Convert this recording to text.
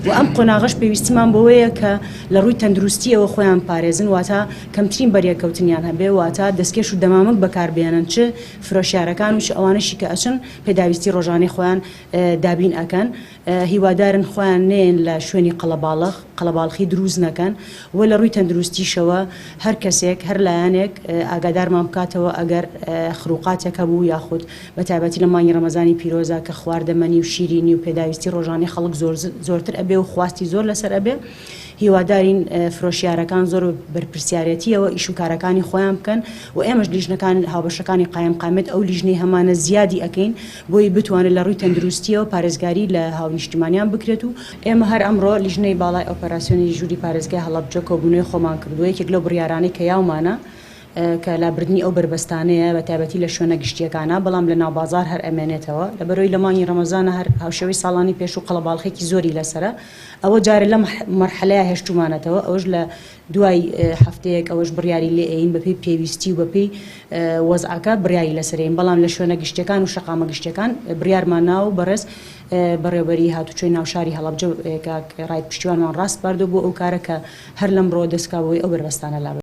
و ئەم قۆناغش پێویستیمان بەوەیە کە لە ڕووی تەندروستیەوە خۆیان پارێزن واتە کەمترین بەریەکەوتنیان هەبێ واتە دەستکێش و دەمامک بەکاربێنن چ فرۆشیارەکان و چ ئەوانەشی کە ئەچن پێداویستی ڕۆژانەی خۆیان دابین ئەکەن هیوادارن خۆیان نێن لە شوێنی قەڵەباڵخی دروست نەکەن و لە ڕووی تەندروستیشەوە هەر کەسێک هەر لایەنێک ئاگادارمان بکاتەوە ئەگەر خروقاتێکە بوو یاخود بە تایبەتی لە مانگی ڕەمەزانی پیرۆزە کە خواردەمەنی و شیرینی و پێداویستی ڕۆژانەی خەڵک زۆرتر ئەبێ و خواستی زۆر لەسەر ئەبێ هیوادارین فرۆشیارەکان زۆر بەرپرسیارەتیەوە ئیش و کارەکانی خۆیان بکەن و ئێمەش لیژنەکان هاوبەشەکانی قایمقامێت ئەو لیژنەی هەمانە زیادی ئەکەین بۆی بتوانێت لە ڕووی تەندروستیەوە پارێزگاری لە هاونیشتیمانیان بکرێت و ئێمە هەر ئەمڕۆ لیژنەی باڵای ئۆپەراسیۆنی ژووری پارێزگای هەڵەبجە کۆبوونەوەی خۆمان کردووە یەکێک لەو بڕیارانەی کە یاومانە کە لابردنی ئەو بربەستانەیە بە تایبەتی لە شوێنە گشتیەکانە بەڵام لە ناوبازار هەر ئەمێنێتەوە لە بەرۆی لە مانگی ڕەمەزانە هەر هاوشەوەی ساڵانی پێش و قەڵەباڵخێکی زۆری لەسرە ئەوە جارێ لە مەرحەلەیە هێشتومانەتەوە ئەوەش لە دوای هەفتەیەک ئەوەش بڕیاری لێ ئەین بەپێی پێویستی و بەپێی وەزعەکە بڕیاری لەسەرین بەڵام لە شوێنە گشتەکان و شەقامە گشتەکان بڕیارمان ناو بەڕێز بەڕێوەبەری هاتوچۆی ناوشاری هەڵەبجە ڕای پشتیوانمان ڕاست باردۆ بۆ ئەو کارە کە هەر لەمڕۆ دەستکاوەوەی ئەو بربەستانە لا